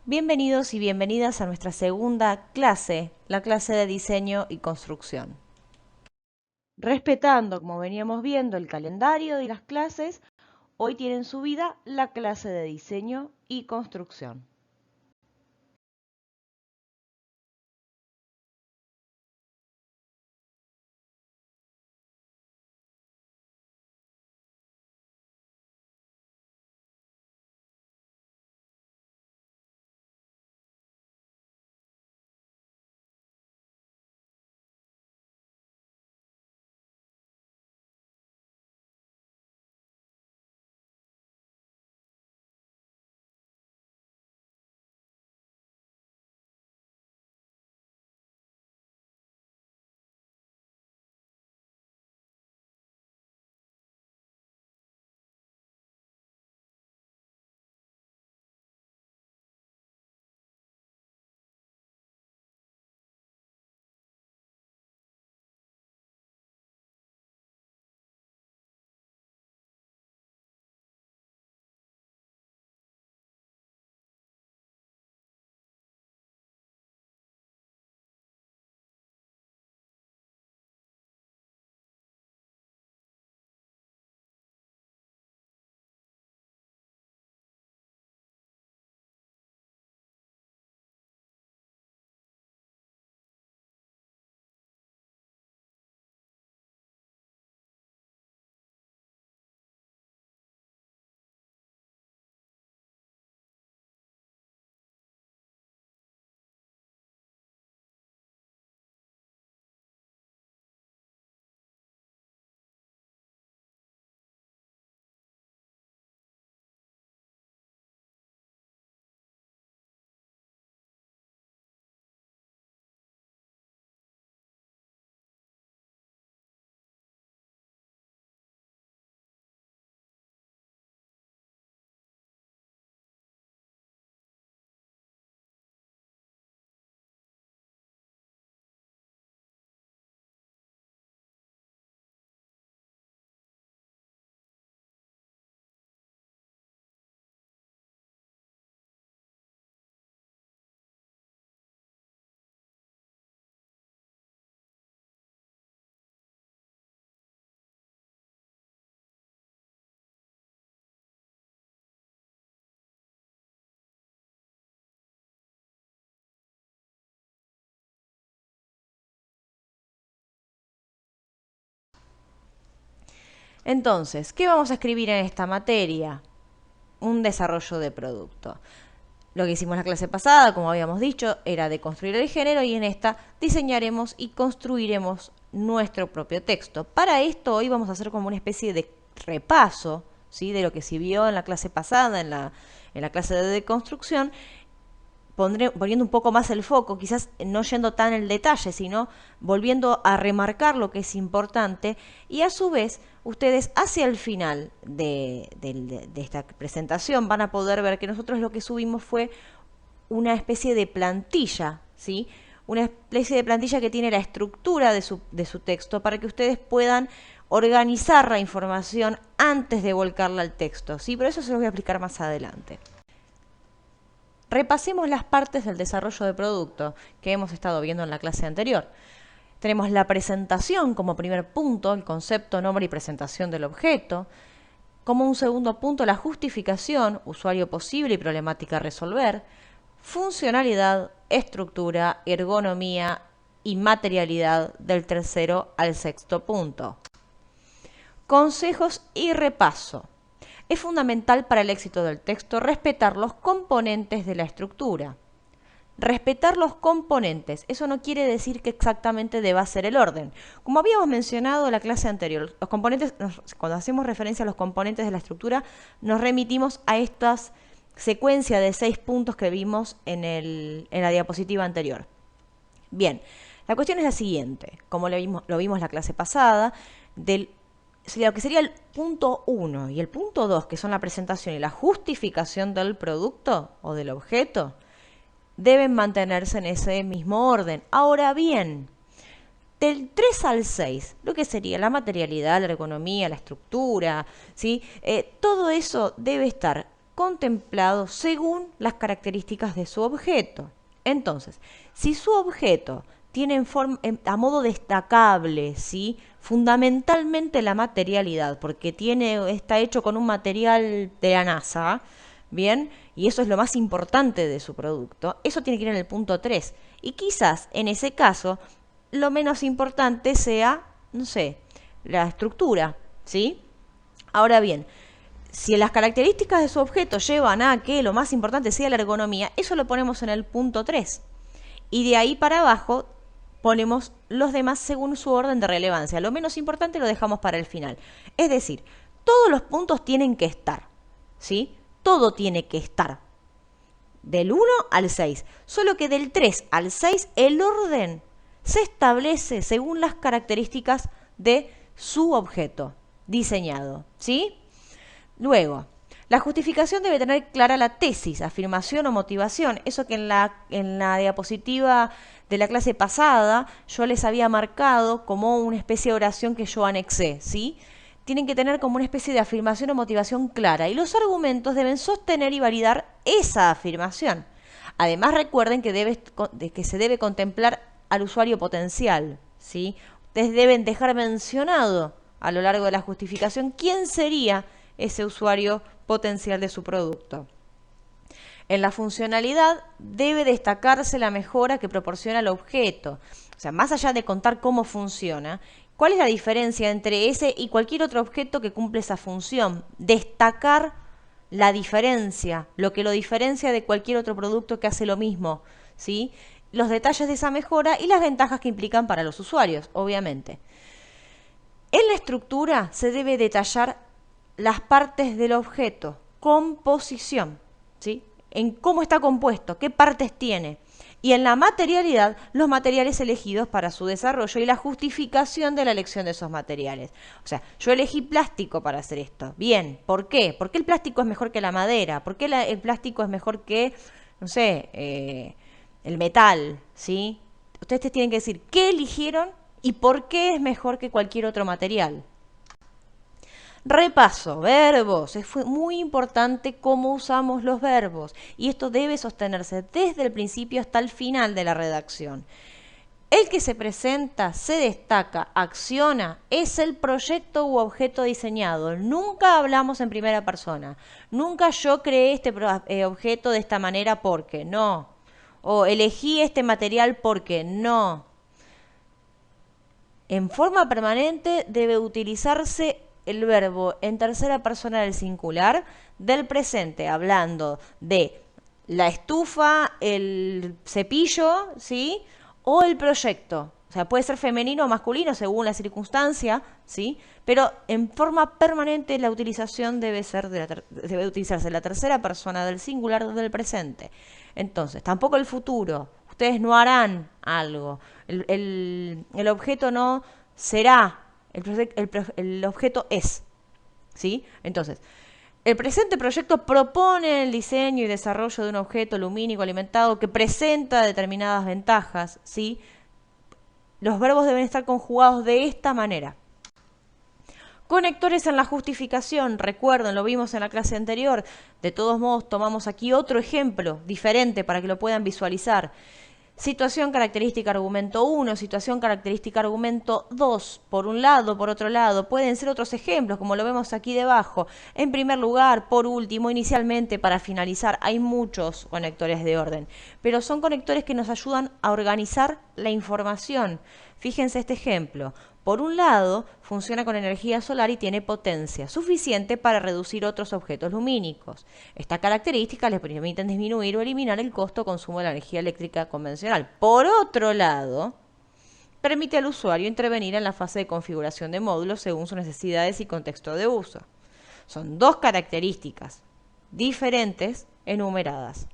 Bienvenidos y bienvenidas a nuestra segunda clase, la clase de diseño y construcción. Respetando, como veníamos viendo, el calendario de las clases, hoy tienen subida la clase de diseño y construcción. Entonces, ¿qué vamos a escribir en esta materia? Un desarrollo de producto. Lo que hicimos la clase pasada, como habíamos dicho, era de construir el género y en esta diseñaremos y construiremos nuestro propio texto. Para esto hoy vamos a hacer como una especie de repaso, ¿sí?, de lo que se vio en la clase pasada, en la clase de deconstrucción, poniendo un poco más el foco, quizás no yendo tan en el detalle, sino volviendo a remarcar lo que es importante, y a su vez ustedes hacia el final de esta presentación van a poder ver que nosotros lo que subimos fue una especie de plantilla, ¿sí? Una especie de plantilla que tiene la estructura de su texto para que ustedes puedan organizar la información antes de volcarla al texto, ¿sí? Pero eso se los voy a explicar más adelante. Repasemos las partes del desarrollo de producto que hemos estado viendo en la clase anterior. Tenemos la presentación como primer punto, el concepto, nombre y presentación del objeto. Como un segundo punto, la justificación, usuario posible y problemática a resolver. Funcionalidad, estructura, ergonomía y materialidad del tercero al sexto punto. Consejos y repaso. Es fundamental para el éxito del texto respetar los componentes de la estructura. Respetar los componentes, eso no quiere decir que exactamente deba ser el orden. Como habíamos mencionado en la clase anterior, los componentes, cuando hacemos referencia a los componentes de la estructura, nos remitimos a estas secuencia de 6 puntos que vimos en la diapositiva anterior. Bien, la cuestión es la siguiente, como lo vimos la clase pasada, lo que sería el punto 1 y el punto 2, que son la presentación y la justificación del producto o del objeto, deben mantenerse en ese mismo orden. Ahora bien, del 3 al 6, lo que sería la materialidad, la ergonomía, la estructura, ¿sí? Todo eso debe estar contemplado según las características de su objeto. Entonces, si su objeto tiene a modo destacable, ¿sí?, fundamentalmente la materialidad, porque está hecho con un material de la NASA, ¿bien? Y eso es lo más importante de su producto, eso tiene que ir en el punto 3. Y quizás, en ese caso, lo menos importante sea, no sé, la estructura, ¿sí? Ahora bien, si las características de su objeto llevan a que lo más importante sea la ergonomía, eso lo ponemos en el punto 3. Y de ahí para abajo ponemos los demás según su orden de relevancia. Lo menos importante lo dejamos para el final. Es decir, todos los puntos tienen que estar, ¿sí? Todo tiene que estar. Del 1 al 6. Solo que del 3 al 6 el orden se establece según las características de su objeto diseñado, ¿sí? Luego, la justificación debe tener clara la tesis, afirmación o motivación. Eso que en la diapositiva de la clase pasada yo les había marcado como una especie de oración que yo anexé, ¿sí? Tienen que tener como una especie de afirmación o motivación clara. Y los argumentos deben sostener y validar esa afirmación. Además, recuerden que se debe contemplar al usuario potencial, ¿sí? Ustedes deben dejar mencionado a lo largo de la justificación quién sería ese usuario potencial de su producto. En la funcionalidad debe destacarse la mejora que proporciona el objeto. O sea, más allá de contar cómo funciona, ¿cuál es la diferencia entre ese y cualquier otro objeto que cumple esa función? Destacar la diferencia, lo que lo diferencia de cualquier otro producto que hace lo mismo, ¿sí? Los detalles de esa mejora y las ventajas que implican para los usuarios, obviamente. En la estructura se debe detallar las partes del objeto, composición, ¿sí? En cómo está compuesto, qué partes tiene. Y en la materialidad, los materiales elegidos para su desarrollo y la justificación de la elección de esos materiales. O sea, yo elegí plástico para hacer esto. Bien, ¿por qué? ¿Por qué el plástico es mejor que la madera? ¿Por qué el plástico es mejor que, no sé, el metal? ¿Sí? Ustedes tienen que decir qué eligieron y por qué es mejor que cualquier otro material. Repaso, verbos. Es muy importante cómo usamos los verbos y esto debe sostenerse desde el principio hasta el final de la redacción. El que se presenta, se destaca, acciona, es el proyecto u objeto diseñado. Nunca hablamos en primera persona. Nunca yo creé este objeto de esta manera porque no. O elegí este material porque no. En forma permanente debe utilizarse el verbo en tercera persona del singular del presente, hablando de la estufa, el cepillo, ¿sí? O el proyecto. O sea, puede ser femenino o masculino según la circunstancia, ¿sí? Pero en forma permanente la utilización debe utilizarse la tercera persona del singular del presente. Entonces, tampoco el futuro. Ustedes no harán algo. El objeto no será. El objeto es, ¿sí? Entonces, el presente proyecto propone el diseño y desarrollo de un objeto lumínico alimentado que presenta determinadas ventajas, ¿sí? Los verbos deben estar conjugados de esta manera. Conectores en la justificación, recuerden, lo vimos en la clase anterior. De todos modos, tomamos aquí otro ejemplo diferente para que lo puedan visualizar. Situación, característica, argumento 1, situación, característica, argumento 2. Por un lado, por otro lado, pueden ser otros ejemplos, como lo vemos aquí debajo. En primer lugar, por último, inicialmente, para finalizar, hay muchos conectores de orden, pero son conectores que nos ayudan a organizar la información. Fíjense este ejemplo. Por un lado, funciona con energía solar y tiene potencia suficiente para reducir otros objetos lumínicos. Estas características les permiten disminuir o eliminar el costo de consumo de la energía eléctrica convencional. Por otro lado, permite al usuario intervenir en la fase de configuración de módulos según sus necesidades y contexto de uso. Son dos características diferentes enumeradas.